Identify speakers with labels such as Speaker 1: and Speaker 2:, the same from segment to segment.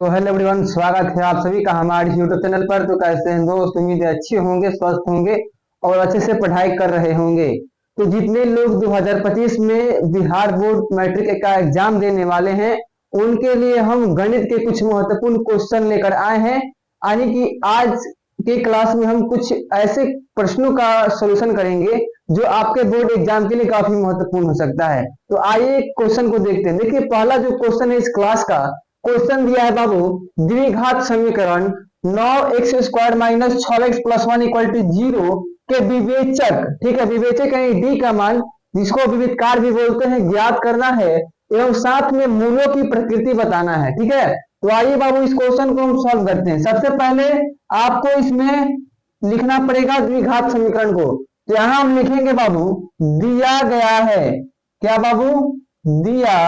Speaker 1: तो hello everyone, स्वागत है आप सभी का हमारे यूट्यूब चैनल पर। तो कैसे हैं दोस्त? उम्मीद है अच्छे होंगे, स्वस्थ होंगे और अच्छे से पढ़ाई कर रहे होंगे। तो जितने लोग 2025 में बिहार बोर्ड मैट्रिक का एग्जाम देने वाले हैं, उनके लिए हम गणित के कुछ महत्वपूर्ण क्वेश्चन लेकर आए हैं। यानी कि आज के क्लास में हम कुछ ऐसे प्रश्नों का सॉल्यूशन करेंगे जो आपके बोर्ड एग्जाम के लिए काफी महत्वपूर्ण हो सकता है। तो आइए क्वेश्चन को देखते हैं। देखिए, पहला जो क्वेश्चन है इस क्लास का, क्वेश्चन दिया है बाबू, द्विघात समीकरण 9x² minus 6x plus 1 equal to 0 के विवेचक, ठीक है, विवेचक यानी डी का मान, जिसको विविधकार भी बोलते हैं, ज्ञात करना है एवं साथ में मूलों की प्रकृति बताना है। ठीक है, तो आइए बाबू इस क्वेश्चन को हम सॉल्व करते हैं। सबसे पहले आपको इसमें लिखना पड़ेगा द्विघात समीकरण को। तो यहां हम लिखेंगे बाबू, दिया गया है, क्या बाबू? दिया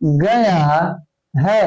Speaker 1: गया है।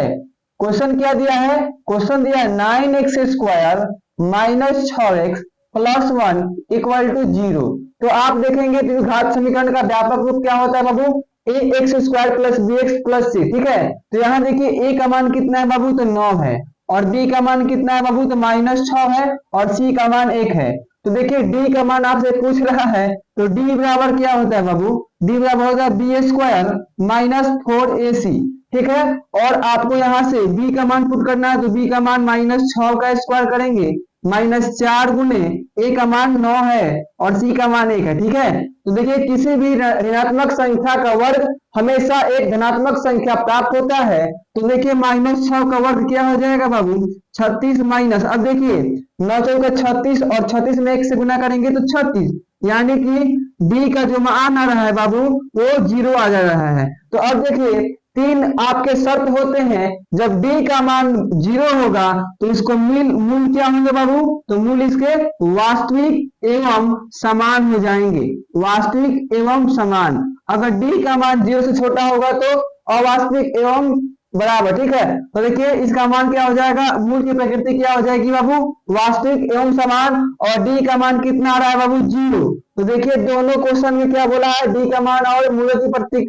Speaker 1: क्वेश्चन क्या दिया है? क्वेश्चन दिया 9x² minus 6x plus 1 equal to 0। तो आप देखेंगे द्विघात समीकरण का व्यापक रूप क्या होता है बाबू? ax² plus bx plus c। ठीक है, तो यहाँ देखिए a का मान कितना है बाबू? तो 9 है। और b का मान कितना है बाबू? तो -6 है। और c का मान 1 है। तो देखिए d का मान आपसे पूछ रहा है, तो d बराबर क्या होता है बाबू? d बराबर होगा b² माइनस 4ac। ठीक है, और आपको यहाँ से b का मान पुट करना है, तो b का मान -6 का स्क्वायर करेंगे, -4 गुने a का मान 9 है और c का मान 1 है। ठीक है, तो देखिए किसी भी ऋणात्मक संख्या का वर्ग हमेशा एक धनात्मक संख्या प्राप्त होता है। तो देखिए -6 का वर्ग क्या हो जाएगा बाबू? 36 माइनस, अब देखिए 9 चौका 36 और 36 में 1 से गुना करेंगे तो 36, यानी कि d का जो मान आ रहा है बाबू वो 0 आ जा रहा है। तो अब देखिए तीन आपके शर्त होते हैं, जब d का मान 0 होगा तो इसको मूल क्या होंगे बाबू? तो मूल इसके वास्तविक एवं समान हो जाएंगे, वास्तविक एवं समान। अगर d का मान 0 से छोटा होगा तो अवास्तविक एवं बराबर। ठीक है, तो देखिए इसका मान क्या हो जाएगा? मूल की प्रकृति क्या हो जाएगी बाबू? वास्तविक एवं समान। और d का मान कितना आ रहा है बाबू? 0। तो देखिए दोनों क्वेश्चन में क्या बोला है? d का मान और मूलों की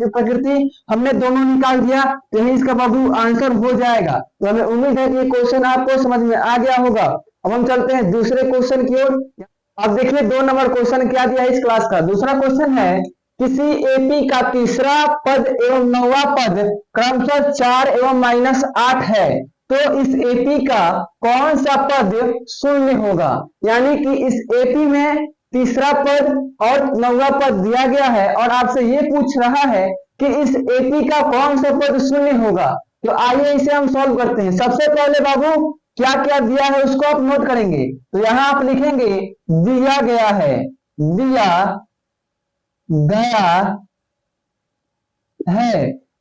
Speaker 1: प्रकृति हमने दोनों निकाल दिया, तो यही इसका बाबू आंसर हो जाएगा। तो हमें उम्मीद है कि ये क्वेश्चन आपको समझ में आ गया होगा। अब हम चलते हैं दूसरे क्वेश्चन की ओर। अब देखिए 2 नंबर क्वेश्चन क्या दिया है इस क्लास का। दूसरा क्वेश्चन है, किसी एपी का तीसरा पद एवं 9वां पद क्रमशः 4 एवं -8 है, तो इस एपी का कौन सा पद शून्य होगा? यानी कि इस एपी में तीसरा पद और 9वां पद दिया गया है और आपसे ये पूछ रहा है कि इस एपी का कौन सा पद शून्य होगा। तो आइए इसे हम सॉल्व करते हैं। सबसे पहले बाबू क्या क्या दिया है उसको आप नोट करेंगे। तो यहां आप लिखेंगे दिया गया है, दिया गया है,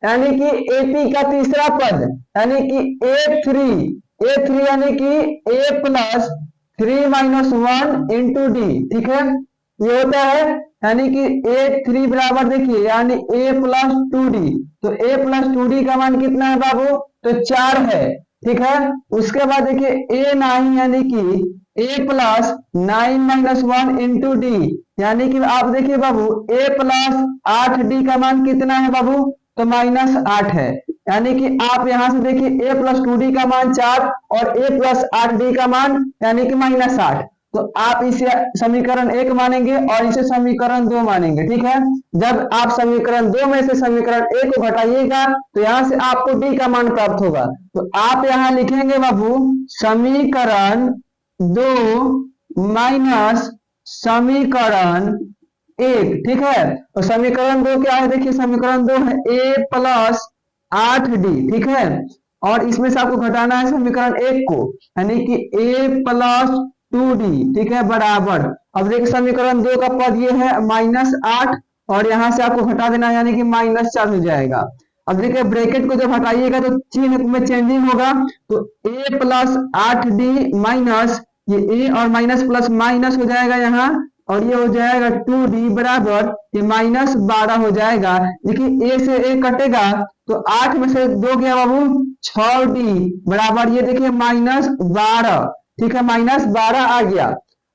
Speaker 1: यानी कि एपी का तीसरा पद, यानी कि a3 यानी कि a plus 3 minus 1 into D. ठीक है, ये होता है, यानी कि a3 बराबर देखिए यानी a प्लस 2d। तो a प्लस 2d का मान कितना है बाबू? तो 4 है। ठीक है, उसके बाद देखिए a9 यानी कि a plus 9 minus 1 into D, यानी कि आप देखिए बाबू a प्लस 8d का मान कितना है बाबू? तो -8 है। यानी कि आप यहां से देखिए a प्लस 2d का मान 4 और a प्लस 8d का मान यानी कि -8। तो आप इसे समीकरण 1 मानेंगे और इसे समीकरण 2 मानेंगे। ठीक है, जब आप समीकरण 2 में से समीकरण 1 को घटाइएगा तो यहां से आपको d का मान प्राप्त होगा। तो आप यहां लिखेंगे बाबू समीकरण 2 माइनस समीकरण 1। ठीक है, तो समीकरण 2 क्या है? देखिए समीकरण 2 है a प्लस 8d। ठीक है, और इसमें से आपको घटाना है समीकरण 1 को, यानी कि a प्लस 2d। ठीक है, बराबर। अब देखिए समीकरण 2 का पद ये है -8 और यहां से आपको घटा देना है, यानी कि -4 हो जाएगा। अब देखिए ब्रैकेट को जब हटाइएगा तो चिन्ह में चेंजिंग होगा, तो a प्लस 8d माइनस ये a और माइनस प्लस माइनस हो जाएगा यहाँ, और ये हो जाएगा 2d बराबर ये -12 हो जाएगा। देखिए a से a कटेगा तो 8 में से 2 गया बाबू 6d बराबर ये देखिए -12। ठीक है, -12 आ गया।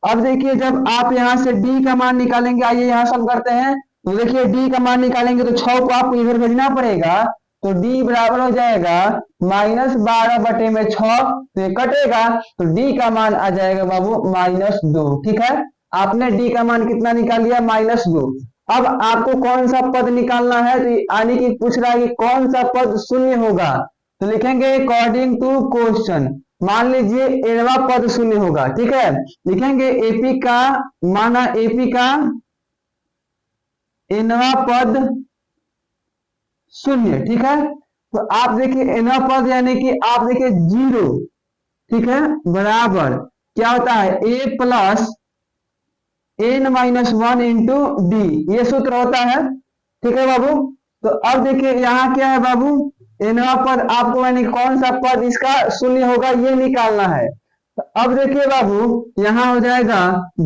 Speaker 1: अब देखिए जब आप यहां से d का मान निकालेंगे, आइए यहां सम करते हैं। तो देखिए d का मान निकालेंगे तो 6 को आपको इधर भेजना पड़ेगा, तो डी बराबर हो जाएगा -12/6, तो ये कटेगा तो डी का मान आ जाएगा बाबू -2। ठीक है, आपने डी का मान कितना निकाल लिया, -2। अब आपको कौन सा पद निकालना है, तो यानी कि पूछ रहा है कि कौन सा पद शून्य होगा, तो लिखेंगे अकॉर्डिंग टू क्वेश्चन। मान लीजिए एनवा पद शून्य होगा। ठीक है, लिखेंगे एपी का, माना एपी का एनवा पद शून्य। ठीक है, तो आप देखिए एनवा पद यानी कि आप देखिए 0, ठीक है, बराबर क्या होता है, ए प्लस n-1 इंटू डी, ये सूत्र होता है। ठीक है बाबू, तो अब देखिए यहाँ क्या है बाबू, एनवा पद आपको यानी कौन सा पद इसका शून्य होगा ये निकालना है। तो अब देखिए बाबू यहाँ हो जाएगा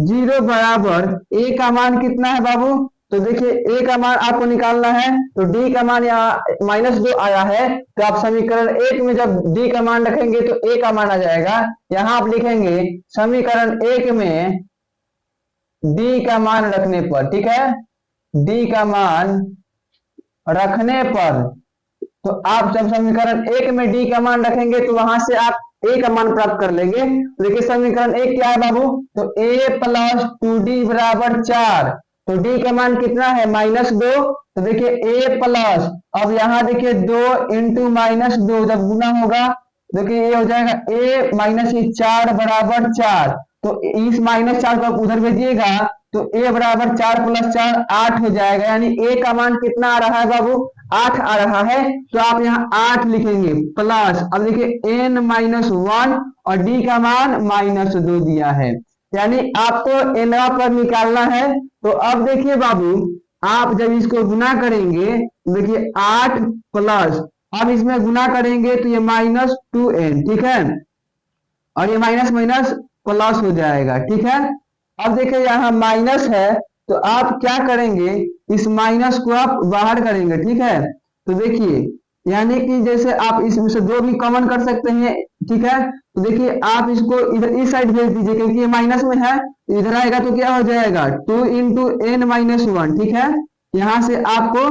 Speaker 1: 0 बराबर ए का मान कितना है बाबू, तो देखिए ए का मान आपको निकालना है, तो डी का मान यहाँ -2 आया है, तो आप समीकरण 1 में जब डी का मान रखेंगे तो ए का मान आ जाएगा। यहाँ आप लिखेंगे समीकरण 1 में डी का मान रखने पर, ठीक है, डी का मान रखने पर, तो आप जब समीकरण 1 में डी का मान रखेंगे तो वहां से आप ए का मान प्राप्त कर लेंगे। देखिए समीकरण 1 क्या है बाबू, तो a प्लस 2d बराबर 4, तो डी का मान कितना है, -2, तो देखिए a प्लस, अब यहाँ देखिए 2 इंटू -2 जब गुना होगा, देखिए ये हो जाएगा a माइनस 4 बराबर 4, तो इस -4 को आप उधर भेजिएगा तो a बराबर 4 + 4 8 हो जाएगा, यानी a का मान कितना आ रहा है बाबू, 8 आ रहा है, तो आप यहाँ 8 लिखेंगे प्लस, अब देखिए n-1 और d का मान -2 दिया है, यानी आपको एनवा पर निकालना है। तो अब देखिए बाबू आप जब इसको गुना करेंगे, देखिए 8 प्लस, अब इसमें गुना करेंगे तो ये -2n, ठीक है, और ये माइनस माइनस प्लस हो जाएगा। ठीक है, अब देखिए यहाँ माइनस है, तो आप क्या करेंगे, इस माइनस को आप बाहर करेंगे। ठीक है, तो देखिए यानी कि जैसे आप इसमें से 2 भी कॉमन कर सकते हैं। ठीक है, तो देखिए आप इसको इधर इस साइड भेज दीजिए, क्योंकि ये माइनस में है, तो इधर आएगा तो क्या हो जाएगा 2 इंटू n-1। ठीक है, यहाँ से आपको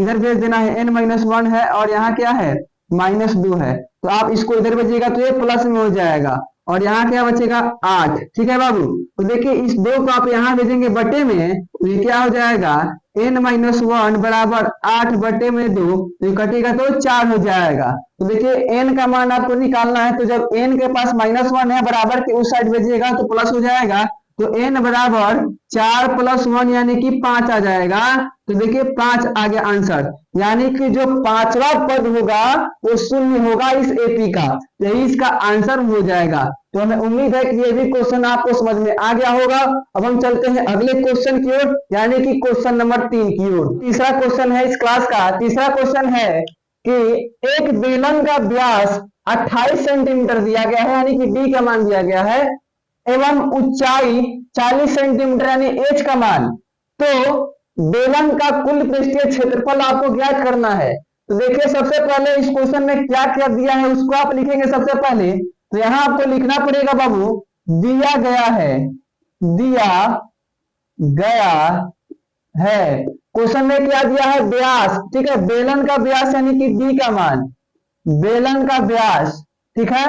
Speaker 1: इधर भेज देना है, n-1 है और यहाँ क्या है -2 है, तो आप इसको इधर भेजिएगा तो ये प्लस में हो जाएगा, और यहाँ क्या बचेगा 8। ठीक है बाबू, तो देखिए इस 2 को आप यहाँ भेजेंगे बटे में, तो ये क्या हो जाएगा n-1 बराबर 8 बटे में 2, तो ये कटेगा तो 4 हो जाएगा। तो देखिए n का मान आपको निकालना है, तो जब n के पास -1 है बराबर के उस साइड भेजिएगा तो प्लस हो जाएगा, तो n बराबर 4 + 1 यानी कि 5 आ जाएगा। तो देखिए 5 आ गया आंसर, यानी कि जो 5वां पद होगा वो शून्य होगा इस एपी का, यही इसका आंसर हो जाएगा। तो हमें उम्मीद है कि ये भी क्वेश्चन आपको समझ में आ गया होगा। अब हम चलते हैं अगले क्वेश्चन की ओर, यानी कि क्वेश्चन नंबर 3 की ओर। तीसरा क्वेश्चन है इस क्लास का, तीसरा क्वेश्चन है कि एक बेलन का व्यास 28 सेंटीमीटर दिया गया है, यानी कि डी का मान दिया गया है, एवं ऊंचाई 40 सेंटीमीटर यानी एच का मान, तो बेलन का कुल पृष्ठीय क्षेत्रफल आपको ज्ञात करना है। तो देखिए सबसे पहले इस क्वेश्चन में क्या क्या दिया है उसको आप लिखेंगे सबसे पहले, तो यहां आपको लिखना पड़ेगा बाबू, दिया गया है, दिया गया है, क्वेश्चन में क्या दिया है, व्यास। ठीक है, बेलन का व्यास यानी कि डी का मान, बेलन का व्यास, ठीक है,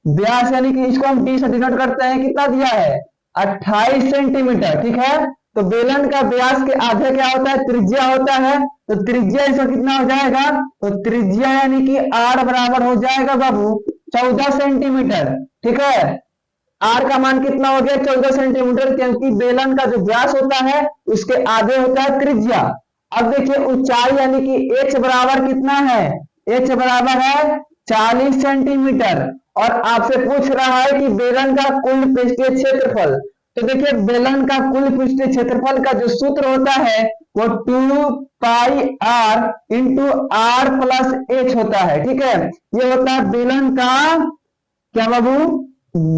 Speaker 1: व्यास यानी कि इसको हम डी से डिनोट करते हैं, कितना दिया है 28 सेंटीमीटर। ठीक है, तो बेलन का व्यास के आधे क्या होता है, त्रिज्या होता है, तो त्रिज्या इसका कितना हो जाएगा, तो त्रिज्या यानी कि आर बराबर हो जाएगा बाबू 14 सेंटीमीटर। ठीक है, आर का मान कितना हो गया 14 सेंटीमीटर, क्योंकि बेलन का जो व्यास होता है उसके आधे होता है त्रिज्या। अब देखिए ऊंचाई यानी कि एच बराबर कितना है, एच बराबर है 40 सेंटीमीटर, और आपसे पूछ रहा है कि बेलन का कुल पृष्ठीय क्षेत्रफल। तो देखिए बेलन का कुल पृष्ठीय क्षेत्रफल का जो सूत्र होता है वो 2πr into r plus h होता है। ठीक है, ये होता है बेलन का क्या बाबू,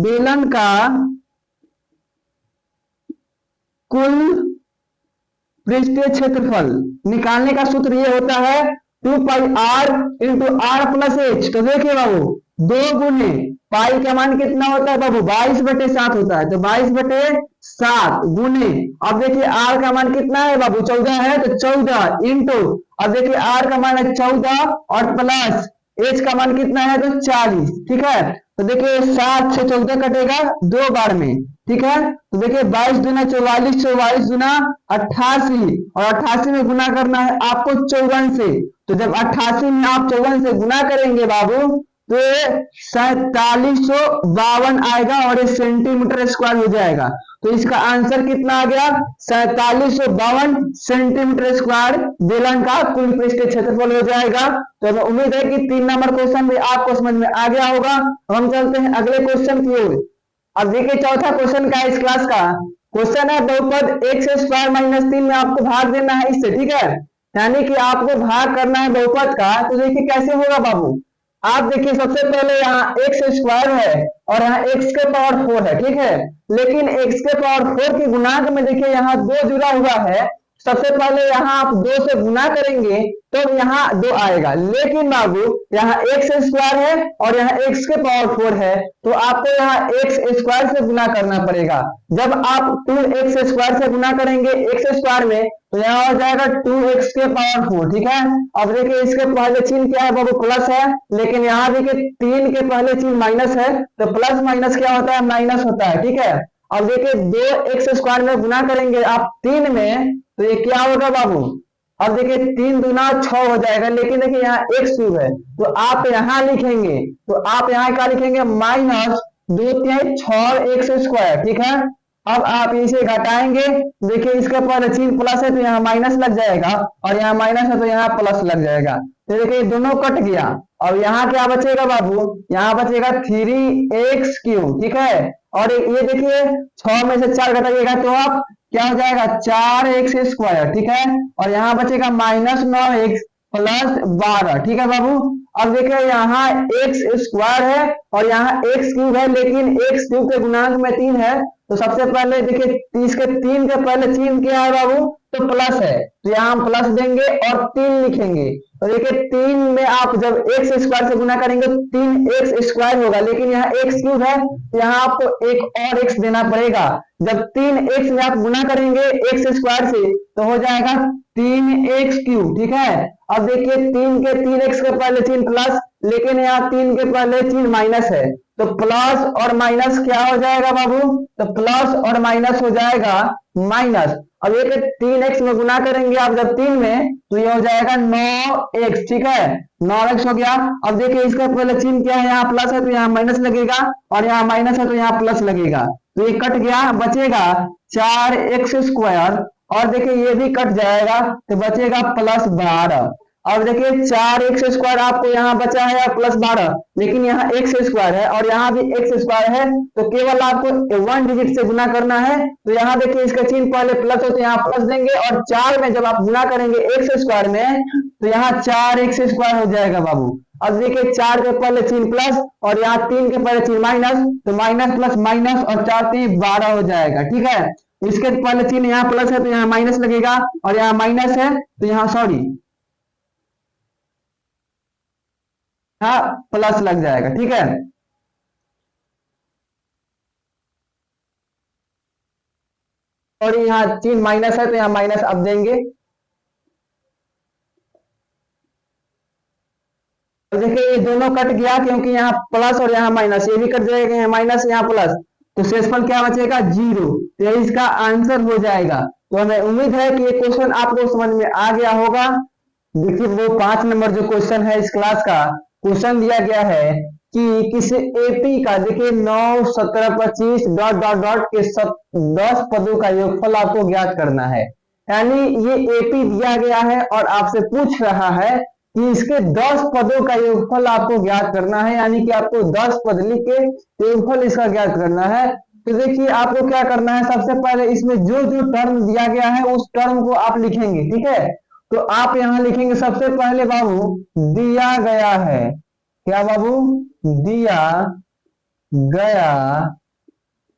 Speaker 1: बेलन का कुल पृष्ठीय क्षेत्रफल निकालने का सूत्र ये होता है 2πr into r plus h। तो देखिए बाबू 2 गुने पाई का मान कितना होता है बाबू 22/7 होता है, तो 22/7 7 गुने, अब देखिए आर का मान कितना है बाबू, 14 है, तो 14 इंटू, अब देखिए आर का मान है 14 और प्लस एच का मान कितना है, तो 40। ठीक है, तो देखिए 7 से 14 कटेगा 2 बार में। ठीक है, तो देखिए 22 दूना 44, 44 दूना 88, और 88 में गुना करना है आपको 54 से। तो जब 88 में आप 54 से गुना करेंगे बाबू, तो 4752 आएगा और ये सेंटीमीटर स्क्वायर हो जाएगा। तो इसका आंसर कितना आ गया, 4752 सेंटीमीटर स्क्वायर बेलन का कुल पृष्ठीय क्षेत्रफल हो जाएगा। तो हमें उम्मीद है कि 3 नंबर क्वेश्चन भी आपको समझ में आ गया होगा। हम चलते हैं अगले क्वेश्चन की ओर। अब देखिए चौथा क्वेश्चन का इस क्लास का क्वेश्चन है, बहुपद x स्क्वायर माइनस 3 में आपको भाग देना है इससे। ठीक है, यानी कि आपको भाग करना है बहुपद का। तो देखिए कैसे होगा बाबू, आप देखिए सबसे पहले यहाँ एक्स स्क्वायर है और यहाँ एक्स के पावर 4 है। ठीक है, लेकिन एक्स के पावर 4 के गुणांक में देखिए यहाँ 2 जुड़ा हुआ है। सबसे पहले यहाँ आप 2 से गुना करेंगे तो यहाँ 2 आएगा, लेकिन बाबू यहाँ एक्स स्क्वायर है और यहाँ एक्स के पावर 4 है, तो आपको यहाँ एक्स स्क्वायर से गुना करना पड़ेगा। जब आप 2x स्क्वायर से गुना करेंगे एक्स स्क्वायर में, तो यहाँ हो जाएगा 2x के पावर 4। ठीक है, अब देखिए इसके पहले चिन्ह क्या है बाबू, प्लस है, लेकिन यहाँ देखिए 3 के पहले चिन्ह माइनस है, तो प्लस माइनस क्या होता है, माइनस होता है। ठीक है, अब देखिए 2x स्क्वायर में गुना करेंगे आप 3 में, तो ये क्या होगा बाबू, अब देखिए 3 दूना 6 हो जाएगा, लेकिन देखिए यहाँ x क्यूब है, तो आप यहाँ लिखेंगे, तो आप यहाँ क्या लिखेंगे, माइनस 2 3 6 एक्स स्क्वायर। ठीक है, अब आप इसे घटाएंगे, देखिए इसके पहले चिन्ह प्लस है तो यहाँ माइनस लग जाएगा, और यहाँ माइनस है तो यहाँ प्लस लग जाएगा। तो देखिए दोनों कट गया, और यहाँ क्या बचेगा बाबू, यहाँ बचेगा 3x क्यूब। ठीक है, और ये देखिए 6 में से 4 घटाइएगा तो आप क्या हो जाएगा, 4x स्क्वायर। ठीक है, और यहाँ बचेगा माइनस 9x प्लस 12। ठीक है बाबू, अब देखिए यहाँ एक्स स्क्वायर है और यहाँ एक्स क्यूब है, लेकिन एक्स क्यूब के गुणांक में 3 है, तो सबसे पहले देखिए इसके 3 के पहले चिन्ह क्या है बाबू, तो प्लस है, तो यहाँ हम प्लस देंगे और 3 लिखेंगे। तो देखिए 3 में आप जब एक्स स्क्वायर से गुना करेंगे तो 3x स्क्वायर होगा, लेकिन यहाँ एक्स क्यूब है, तो यहाँ आपको एक और x देना पड़ेगा। जब 3x में आप गुना करेंगे एक्स स्क्वायर से, तो हो जाएगा 3x क्यूब। ठीक है, अब देखिए 3 के 3x के पहले चिन्ह प्लस, लेकिन यहाँ 3 के पहले चिन्ह माइनस है, तो प्लस और माइनस क्या हो जाएगा बाबू, तो प्लस और माइनस हो जाएगा माइनस। अब एक 3x में गुना करेंगे आप जब 3 में, तो ये हो जाएगा 9x। ठीक है, 9x हो गया। अब देखिए इसका पहले चिन्ह क्या है, यहाँ प्लस है तो यहाँ माइनस लगेगा, और यहाँ माइनस है तो यहाँ प्लस लगेगा, तो ये कट गया, बचेगा 4x स्क्वायर, और देखिए ये भी कट जाएगा तो बचेगा प्लस 12। अब देखिए 4x स्क्वायर आपको यहाँ बचा है प्लस 12, लेकिन यहाँ x स्क्वायर है और यहाँ भी x स्क्वायर है, तो केवल आपको 1 डिजिट से गुना करना है। तो यहाँ देखिए इसका चिन्ह पहले प्लस हो तो यहाँ प्लस देंगे, और 4 में जब आप गुना करेंगे x स्क्वायर में, तो यहाँ 4x स्क्वायर हो जाएगा बाबू। अब देखिए 4 के पहले चिन्ह प्लस और यहाँ 3 के पहले चिन्ह माइनस, तो माइनस प्लस माइनस और 4 3 12 हो जाएगा। ठीक है, इसके पहले चिन्ह यहाँ प्लस है तो यहाँ माइनस लगेगा, और यहाँ माइनस है तो यहाँ हाँ प्लस लग जाएगा। ठीक है, और यहाँ चिन्ह माइनस है तो यहाँ माइनस अब देंगे। देखिए ये दोनों कट गया, क्योंकि यहाँ प्लस और यहाँ माइनस, ये भी कट जाएगा, यहाँ माइनस यहाँ प्लस, तो शेषफल क्या बचेगा, 0। तो इसका आंसर हो जाएगा। तो हमें उम्मीद है कि ये क्वेश्चन आपको समझ में आ गया होगा। देखिए वो 5 नंबर जो क्वेश्चन है इस क्लास का, क्वेश्चन दिया गया है कि किसी एपी का देखिए 9 17 25 डॉट डॉट डॉट के 10 पदों का योगफल आपको ज्ञात करना है। यानी ये एपी दिया गया है और आपसे पूछ रहा है कि इसके 10 पदों का योगफल आपको ज्ञात करना है, यानी कि आपको 10 पद लिख के योगफल इसका ज्ञात करना है। तो देखिए आपको क्या करना है, सबसे पहले इसमें जो जो टर्म दिया गया है उस टर्म को आप लिखेंगे। ठीक है, तो आप यहाँ लिखेंगे सबसे पहले बाबू दिया गया है, क्या बाबू, दिया गया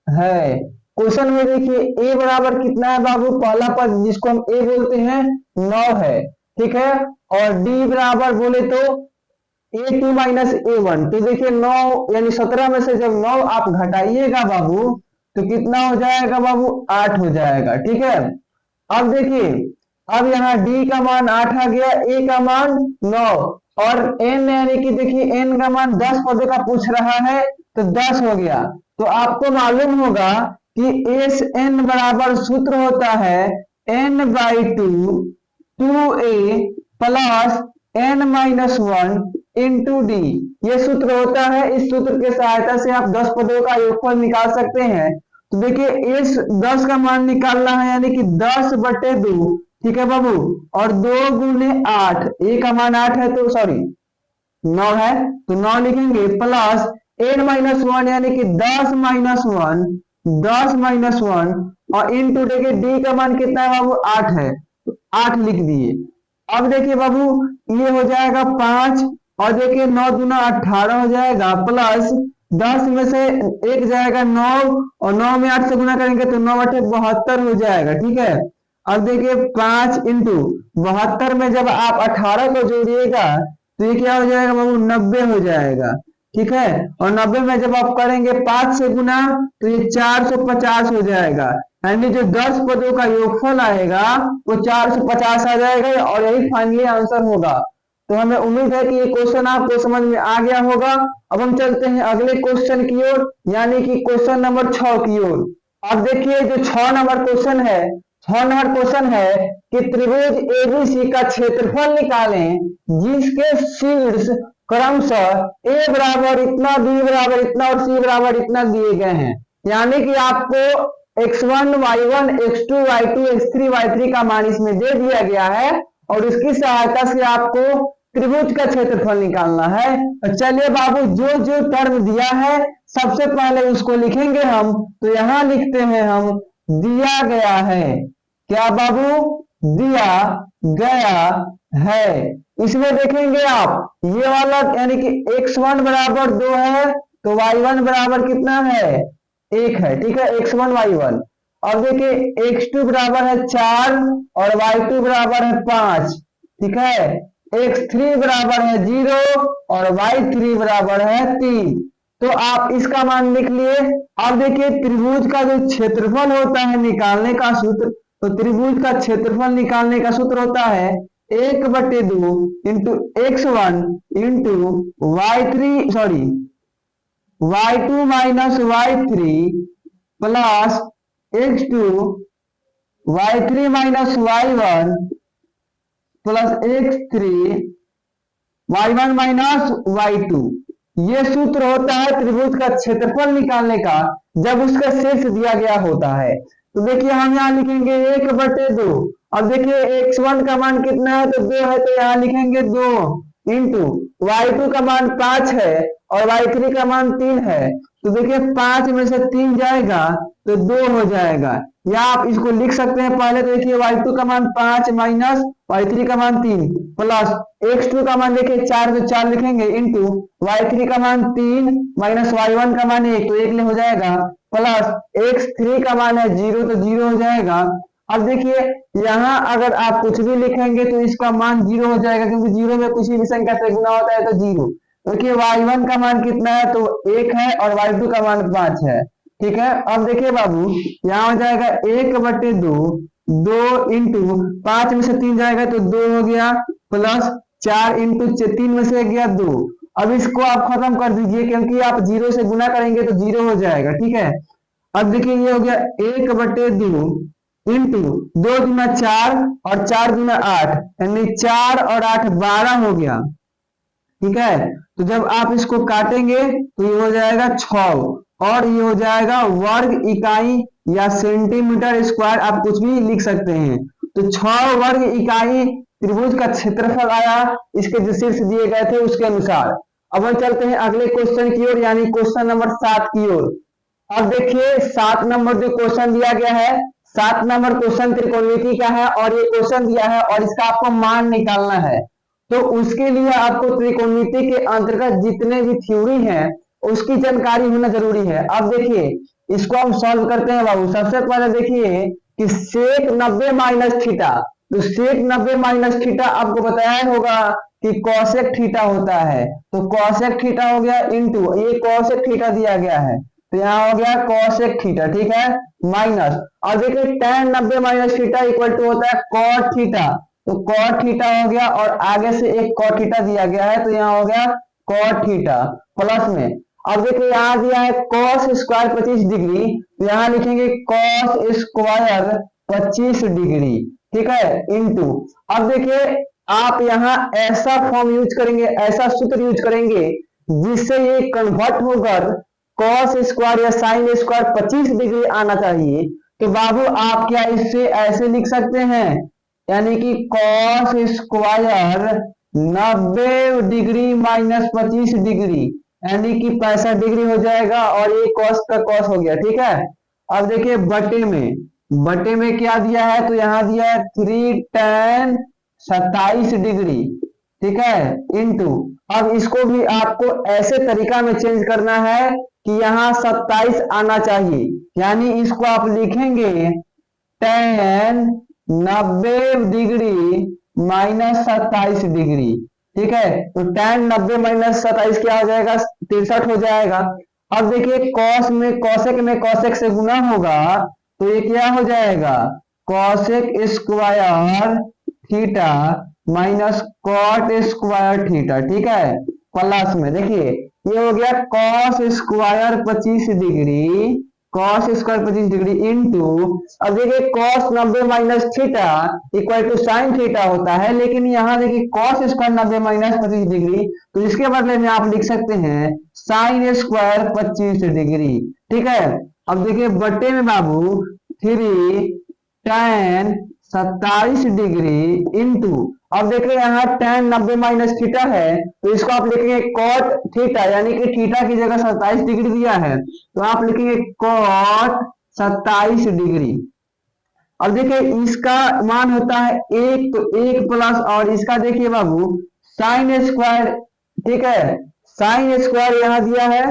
Speaker 1: है। क्वेश्चन में देखिए a बराबर कितना है बाबू, पहला पद जिसको हम a बोलते हैं 9 है। ठीक है, और d बराबर बोले तो a2 माइनस a1, तो देखिए 9 यानी 17 में से जब 9 आप घटाइएगा बाबू, तो कितना हो जाएगा बाबू, 8 हो जाएगा। ठीक है, अब देखिए, अब यहाँ डी का मान 8 आ गया, ए का मान 9, और एन यानी कि देखिए एन का मान 10 पदों का पूछ रहा है तो 10 हो गया। तो आपको मालूम होगा कि एस एन बराबर सूत्र होता है n/2 plus n-1 into D. ये सूत्र होता है, इस सूत्र के सहायता से आप 10 पदों का योगफल निकाल सकते हैं। तो देखिए इस 10 का मान निकालना है यानी कि 10/2, ठीक है बाबू, और 2 गुने 8, ए का मान 8 है तो सॉरी 9 है तो 9 लिखेंगे, प्लस n-1 यानी कि 10-1 और इंटू देखिए डी का मान कितना है बाबू, 8 है तो 8 लिख दिए। अब देखिए बाबू ये हो जाएगा 5, और देखिए 9 दूना 18 हो जाएगा, प्लस 10 में से 1 जाएगा 9, और 9 में 8 से गुना करेंगे तो 9/72 हो जाएगा। ठीक है, अब देखिए 5 इंटू 72 में जब आप 18 को जोड़िएगा तो ये क्या हो जाएगा बाबू, 90 हो जाएगा। ठीक है, और 90 में जब आप करेंगे 5 से गुना तो ये 450 हो जाएगा, यानी जो 10 पदों का योगफल आएगा वो 450 आ जाएगा, और यही फाइनली आंसर होगा। तो हमें उम्मीद है कि ये क्वेश्चन आपको समझ में आ गया होगा। अब हम चलते हैं अगले क्वेश्चन की ओर, यानी कि क्वेश्चन नंबर 6 की ओर। अब देखिए जो 6 नंबर क्वेश्चन है, 6 नंबर क्वेश्चन है कि त्रिभुज एबीसी का क्षेत्रफल निकालें जिसके शीर्ष क्रमशः ए बराबर इतना, बी बराबर इतना और सी बराबर इतना दिए गए हैं। यानी कि आपको x1 y1 x2 y2 x3 y3 का मान इसमें दे दिया गया है, और इसकी सहायता से आपको त्रिभुज का क्षेत्रफल निकालना है। तो चलिए बाबू जो जो टर्म दिया है सबसे पहले उसको लिखेंगे हम। तो यहाँ लिखते हैं हम, दिया गया है, क्या बाबू, दिया गया है। इसमें देखेंगे आप ये वाला यानी कि x1 बराबर 2 है तो y1 बराबर कितना है, 1 है। ठीक है, x1 y1। और देखिए x2 बराबर है 4 और y2 बराबर है 5। ठीक है, x3 बराबर है 0 और y3 बराबर है 3। तो आप इसका मान लिख लिए। अब देखिए त्रिभुज का जो क्षेत्रफल होता है निकालने का सूत्र, तो त्रिभुज का क्षेत्रफल निकालने का सूत्र होता है 1/2 into x1 into y2 minus y3 plus x2 y3 minus y1 plus x3 y1 minus y2। ये सूत्र होता है त्रिभुज का क्षेत्रफल निकालने का जब उसका शीर्ष दिया गया होता है। तो देखिए हम यहाँ लिखेंगे 1/2। अब देखिए x1 का मान कितना है तो 2 है, तो यहाँ लिखेंगे 2 इंटू y2 का मान 5 है और y3 का मान 3 है। तो देखिए 5 में से 3 जाएगा तो 2 हो जाएगा, या आप इसको लिख सकते हैं पहले। तो देखिए y2 का मान 5 माइनस y3 का मान 3 प्लस x2 का मान देखिए 4 तो 4 लिखेंगे इंटू y3 का मान 3 माइनस y1 का मान 1 तो 1 हो जाएगा, प्लस x3 का मान है 0 तो 0 हो जाएगा। अब देखिए यहाँ अगर आप कुछ भी लिखेंगे तो इसका मान 0 हो जाएगा, क्योंकि 0 में कुछ भी विषम से गुना होता है तो 0। देखिए y1 का मान कितना है तो 1 है और y2 का मान 5 है। ठीक है, अब देखिए बाबू यहाँ हो जाएगा 1/2, 2 इंटू 5 में से 3 जाएगा तो 2 हो गया, प्लस 4 इंटू 3 में से गया 2। अब इसको आप खत्म कर दीजिए क्योंकि आप 0 से गुना करेंगे तो 0 हो जाएगा। ठीक है, अब देखिए ये हो गया 1/2 इंटू 2 दूना 4 और 4 दूना 8, यानी 4 और 8 12 हो गया। ठीक है, तो जब आप इसको काटेंगे तो ये हो जाएगा 6 और ये हो जाएगा वर्ग इकाई या सेंटीमीटर स्क्वायर, आप कुछ भी लिख सकते हैं। तो 6 वर्ग इकाई त्रिभुज का क्षेत्रफल आया इसके जो शीर्ष दिए गए थे उसके अनुसार। अब हम चलते हैं अगले क्वेश्चन की ओर, यानी क्वेश्चन नंबर 7 की ओर। अब देखिए 7 नंबर जो क्वेश्चन दिया गया है, 7 नंबर क्वेश्चन त्रिकोणमिति का है और ये क्वेश्चन दिया है और इसका आपको मान निकालना है। तो उसके लिए आपको त्रिकोणमिति के अंतर्गत जितने भी थ्योरी हैं उसकी जानकारी होना जरूरी है। अब देखिए इसको हम सॉल्व करते हैं बाबू। सबसे पहले देखिए कि सेक 90 माइनस थीटा, तो सेक 90 माइनस थीटा आपको बताया होगा कि कॉसेक थीटा होता है। तो कॉसेक थीटा हो गया इंटू ये कॉसेक थीटा दिया गया है, तो यहाँ हो गया cosec थीटा, ठीक है, माइनस, और देखिए tan 90 minus theta equal to होता है cot थीटा, तो cot थीटा हो गया और आगे से एक cot थीटा दिया गया है, तो यहाँ हो गया cot थीटा प्लस में, अब देखिए यहाँ दिया है cos स्क्वायर 25 डिग्री, तो यहाँ लिखेंगे cos स्क्वायर 25 डिग्री, ठीक है, इनटू, अब देखिए आप यहाँ ऐसा फॉर्म यूज करेंगे, ऐसा सूत्र यूज करेंगे जिससे ये कन्वर्ट होकर cos स्क्वायर या sin स्क्वायर 25 डिग्री आना चाहिए, तो बाबू आप क्या इससे ऐसे लिख सकते हैं, यानी कि cos square 90 degree minus 25 degree, यानी कि 65 डिग्री हो जाएगा, और ये cos का cos हो गया, ठीक है। अब देखिए बटे में क्या दिया है, तो यहाँ दिया है 3 tan 27 डिग्री, ठीक है, इनटू, अब इसको भी आपको ऐसे तरीका में चेंज करना है कि यहाँ 27 आना चाहिए, यानी इसको आप लिखेंगे tan 90 डिग्री माइनस 27 डिग्री, ठीक है, तो tan 90 माइनस 27 क्या हो जाएगा, 63 हो जाएगा। अब देखिए cos में cosec से गुना होगा, तो ये क्या हो जाएगा, cosec square theta minus cot square theta, ठीक है, प्लस में देखिए ये हो गया cos square 25 degree, cos square 25 degree into, अब देखिए cos 90 minus theta equal to sin theta होता है, लेकिन यहाँ देखिए cos स्क्वायर 90 माइनस 25 डिग्री, तो इसके बदले में आप लिख सकते हैं sin स्क्वायर 25 डिग्री, ठीक है। अब देखिए बट्टे में बाबू 3 tan 27 डिग्री इनटू, अब देखिए यहाँ tan 90 माइनस थीटा है, तो इसको आप लिखेंगे cot थीटा, यानी कि थीटा की जगह 27 डिग्री दिया है, तो आप लिखेंगे cot 27 डिग्री। अब देखिए इसका मान होता है 1, तो 1 प्लस, और इसका देखिए बाबू sin स्क्वायर, ठीक है, sin स्क्वायर यहाँ दिया है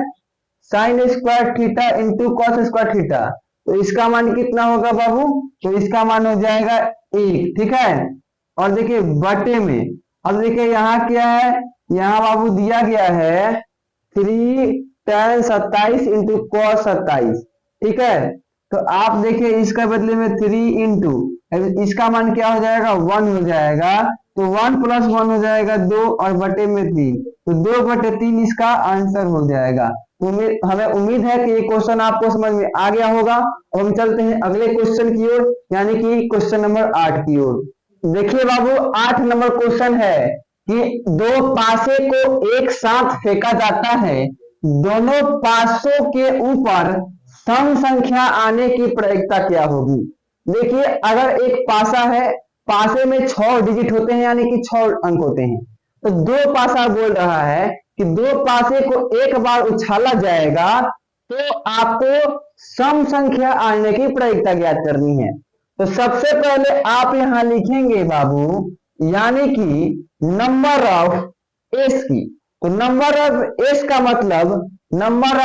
Speaker 1: sin square theta into cos square theta, तो इसका मान कितना होगा बाबू, तो इसका मान हो जाएगा 1, ठीक है। और देखिए बटे में, अब देखिए यहाँ क्या है, यहाँ बाबू दिया गया है 3 tan 27 इंटू cos 27, ठीक है, तो आप देखिए इसका बदले में 3 इंटू, इसका मान क्या हो जाएगा 1 हो जाएगा, तो 1 प्लस 1 हो जाएगा 2, और बटे में 3, तो 2/3 इसका आंसर हो जाएगा। हमें उम्मीद है कि ये क्वेश्चन आपको समझ में आ गया होगा। अब हम चलते हैं अगले क्वेश्चन की ओर, यानी कि क्वेश्चन नंबर 8 की ओर। देखिए बाबू 8 नंबर क्वेश्चन है कि दो पासे को एक साथ फेंका जाता है, दोनों पासों के ऊपर सम संख्या आने की प्रायिकता क्या होगी। देखिए अगर एक पासा है, पासे में 6 डिजिट होते हैं, यानी कि 6 अंक होते हैं, तो दो पासा बोल रहा है कि दो पासे को एक बार उछाला जाएगा तो आपको सम संख्या आने की प्रायिकता ज्ञात करनी है। तो सबसे पहले आप यहां लिखेंगे बाबू, यानी कि नंबर ऑफ एस की, तो नंबर ऑफ एस का मतलब नंबर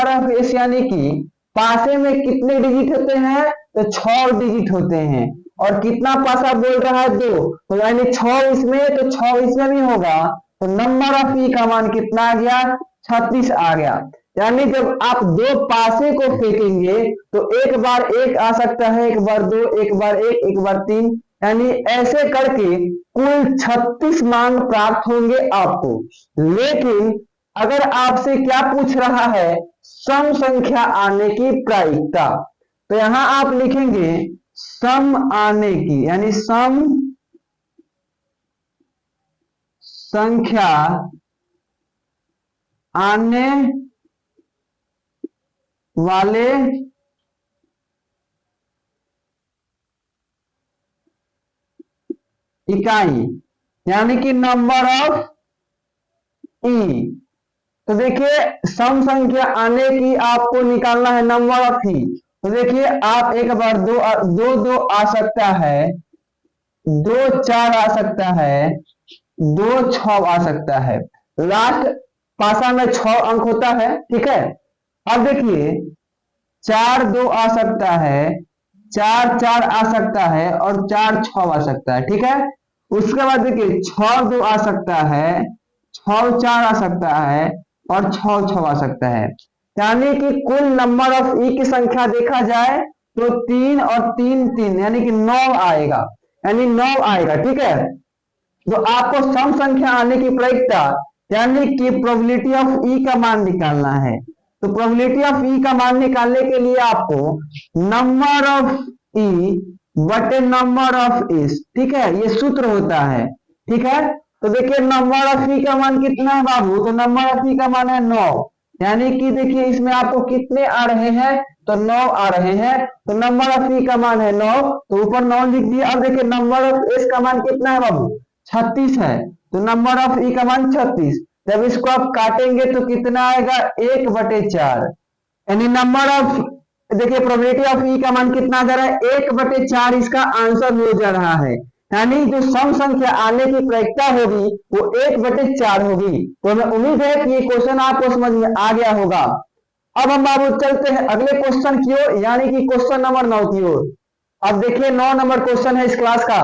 Speaker 1: ऑफ एस यानी कि पासे में कितने डिजिट होते हैं, तो 6 डिजिट होते हैं, और कितना पासा बोल रहा है 2, तो यानी 6 इसमें, तो 6 इसमें भी होगा, तो नंबर ऑफ ई का मान कितना आ गया, 36 आ गया। यानी जब आप दो पासे को फेंकेंगे तो एक बार एक आ सकता है, एक बार 2, एक बार 1, एक बार 3, यानी ऐसे करके कुल 36 मान प्राप्त होंगे आपको। लेकिन अगर आपसे क्या पूछ रहा है, सम संख्या आने की प्रायिकता, तो यहां आप लिखेंगे सम आने की, यानी सम संख्या आने वाले इकाई, यानी कि नंबर ऑफ ई। तो देखिए सम संख्या आने की आपको निकालना है नंबर ऑफ ई। तो देखिए आप एक बार दो आ सकता है, 2 4 आ सकता है, 2 6 आ सकता है, लास्ट पासा में 6 अंक होता है, ठीक है। अब देखिए 4 2 आ सकता है, 4 4 आ सकता है, और 4 6 आ सकता है, ठीक है। उसके बाद देखिए 6 2 आ सकता है, 6 4 आ सकता है, और 6 6 आ सकता है। यानी कि कुल नंबर ऑफ ई की संख्या देखा जाए तो 3 और 3 3 यानी कि 9 आएगा, यानी 9 आएगा। ठीक है, तो आपको सम संख्या आने की प्रायिकता यानी कि प्रोबेबिलिटी ऑफ ई का मान निकालना है। तो प्रोबेबिलिटी ऑफ ई का मान निकालने के लिए आपको नंबर ऑफ ई बटे नंबर ऑफ इस, ठीक है, ये सूत्र होता है। ठीक है, तो देखिए नंबर ऑफ ई का मान कितना है बाबू, तो नंबर ऑफ ई का मान है 9, यानी कि देखिए इसमें आपको कितने आ रहे हैं, तो 9 आ रहे हैं, तो नंबर ऑफ ई का मान है 9, तो ऊपर 9 लिख दिया। अब देखिए नंबर ऑफ एस का मान कितना है बाबू, 36 है, तो नंबर ऑफ ई का मान 36। जब इसको आप काटेंगे तो कितना आएगा, 1/4, यानी नंबर ऑफ, देखिए प्रोबेबिलिटी ऑफ ई का मान कितना आ जा रहा है, 1/4 इसका आंसर हो जा रहा है। यानी जो सम संख्या आने की प्रायिकता होगी वो 1/4 होगी। तो हमें उम्मीद है कि ये क्वेश्चन आपको समझ में आ गया होगा। अब हम बाबू चलते हैं अगले क्वेश्चन की ओर, यानी कि क्वेश्चन नंबर 9 की ओर। अब देखिए 9 नंबर क्वेश्चन है इस क्लास का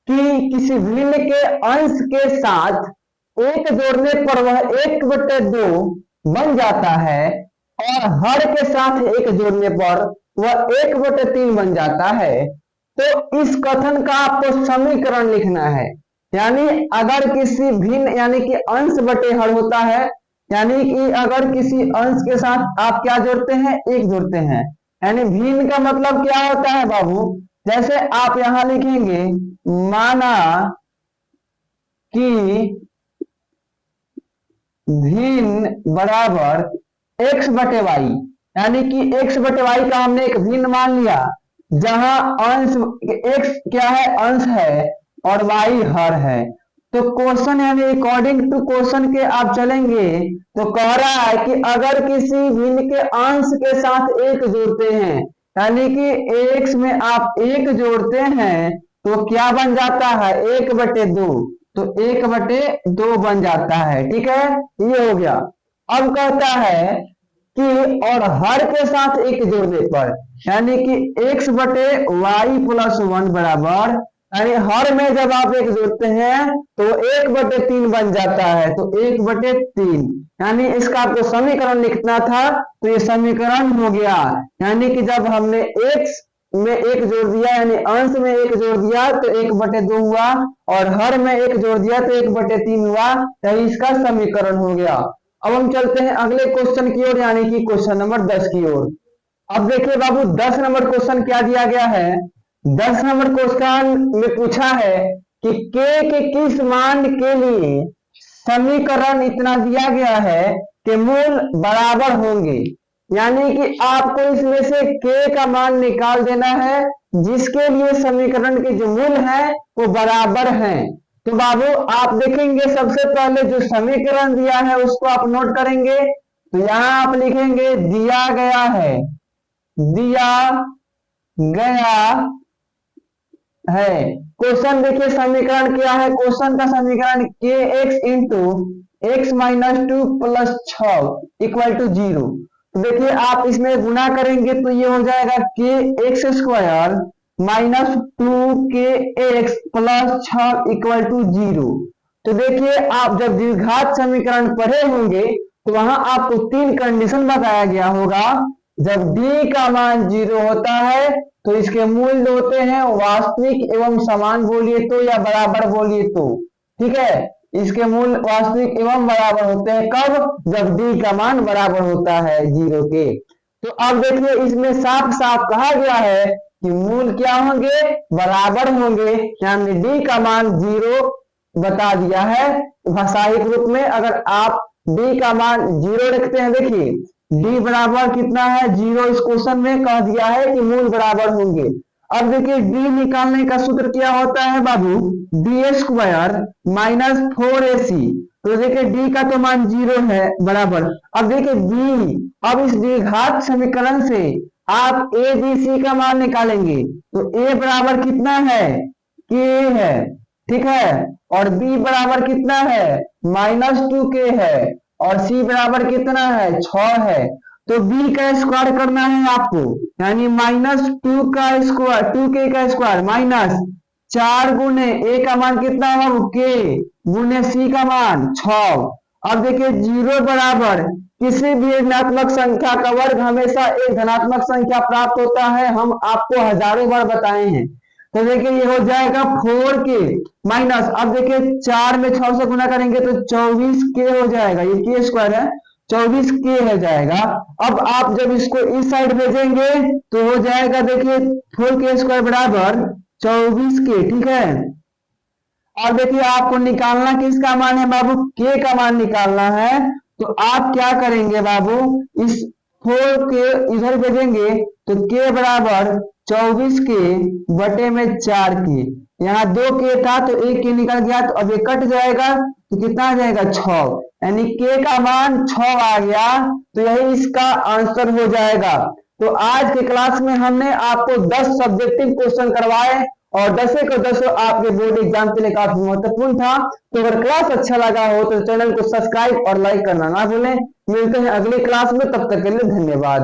Speaker 1: कि किसी भिन्न के अंश के साथ एक जोड़ने पर वह 1/2 बन जाता है और हर के साथ एक जोड़ने पर वह 1/3 बन जाता है। तो इस कथन का आपको समीकरण लिखना है। यानी अगर किसी भिन्न यानी कि अंश बटे हर होता है, यानी कि अगर किसी अंश के साथ आप क्या जोड़ते हैं, एक जोड़ते हैं, यानी भिन्न का मतलब क्या होता है बाबू, जैसे आप यहां लिखेंगे माना कि भिन्न बराबर x/y, यानी कि x/y का हमने एक भिन्न मान लिया जहां अंश x क्या है, अंश है और y हर है। तो क्वेश्चन यानी अकॉर्डिंग टू क्वेश्चन के आप चलेंगे तो कह रहा है कि अगर किसी भिन्न के अंश के साथ एक जोड़ते हैं, यानी कि x में आप एक जोड़ते हैं तो क्या बन जाता है, 1/2, तो 1/2 बन जाता है। ठीक है, ये हो गया। अब कहता है कि और हर के साथ एक जोड़ने पर, यानी कि x/y+1 बराबर, यानी हर में जब आप एक जोड़ते हैं तो 1/3 बन जाता है, तो 1/3, यानी इसका आपको समीकरण लिखना था, तो ये समीकरण हो गया। यानी कि जब हमने x में एक जोड़ दिया, यानी अंश में एक जोड़ दिया तो 1/2 हुआ और हर में एक जोड़ दिया तो 1/3 हुआ, यही इसका समीकरण हो गया। अब हम चलते हैं अगले क्वेश्चन की ओर, यानी कि क्वेश्चन नंबर 10 की ओर। अब देखिए बाबू 10 नंबर क्वेश्चन क्या दिया गया है। 10 नंबर क्वेश्चन में पूछा है कि k के किस मान के लिए समीकरण इतना दिया गया है कि मूल बराबर होंगे, यानी कि आपको इसमें से k का मान निकाल देना है जिसके लिए समीकरण के जो मूल है वो बराबर हैं। तो बाबू आप देखेंगे सबसे पहले जो समीकरण दिया है उसको आप नोट करेंगे, तो यहां आप लिखेंगे दिया गया है, दिया गया है। क्वेश्चन देखिए समीकरण क्या है, क्वेश्चन का समीकरण kx इंटू x-2 + 6 = 0। तो देखिए आप इसमें गुना करेंगे तो ये हो जाएगा kx² -2kx + 6 = 0। तो देखिए आप जब द्विघात समीकरण पढ़े होंगे तो वहां आपको 3 कंडीशन बताया गया होगा। जब d का मान 0 होता है तो इसके मूल्य होते हैं वास्तविक एवं समान बोलिए तो या बराबर बोलिए तो, ठीक है, इसके मूल्य वास्तविक एवं बराबर होते हैं कब, जब d का मान बराबर होता है 0 के। तो अब देखिए इसमें साफ साफ कहा गया है कि मूल क्या होंगे, बराबर होंगे, यानी d का मान 0 बता दिया है भाषाई रूप में। अगर आप d का मान 0 रखते हैं, देखिए d बराबर कितना है 0, इस क्वेश्चन में कह दिया है कि मूल बराबर होंगे। अब देखिए d निकालने का सूत्र क्या होता है बाबू, d² -4ac। तो देखिए d का तो मान 0 है बराबर। अब देखिए d, अब इस द्विघात समीकरण से आप a b c का मान निकालेंगे तो a बराबर कितना है, k है, ठीक है, और b बराबर कितना है -2k है और c बराबर कितना है 6 है। तो b का स्क्वायर करना है आपको, यानी -2 का स्क्वायर 2k का स्क्वायर माइनस 4 गुने a का मान कितना है k गुने c का मान 6 अब देखिए 0 बराबर किसी भी ऋणात्मक संख्या का वर्ग हमेशा एक धनात्मक संख्या प्राप्त होता है, हम आपको हजारों बार बताए हैं। तो देखिए ये हो जाएगा 4k माइनस, अब देखिए 4 में 6 से गुना करेंगे तो 24k हो जाएगा, ये k स्क्वायर है 24k हो जाएगा। अब आप जब इसको इस साइड भेजेंगे तो हो जाएगा देखिए 4k स्क्वायर बराबर 24k, ठीक है। और देखिए आपको निकालना किसका मान है बाबू, k का मान निकालना है। तो आप क्या करेंगे बाबू, इस 4 के इधर भेजेंगे तो k बराबर 24k बटे में 4k, यहाँ 2k था तो 1k निकल गया, तो अब ये कट जाएगा तो कितना आ जाएगा 6, यानी k का मान 6 आ गया, तो यही इसका आंसर हो जाएगा। तो आज के क्लास में हमने आपको 10 सब्जेक्टिव क्वेश्चन करवाए और 10 को 10 आपके बोर्ड एग्जाम के लिए काफी महत्वपूर्ण था। तो अगर क्लास अच्छा लगा हो तो चैनल को सब्सक्राइब और लाइक करना ना भूलें। मिलते हैं अगली क्लास में, तब तक के लिए धन्यवाद।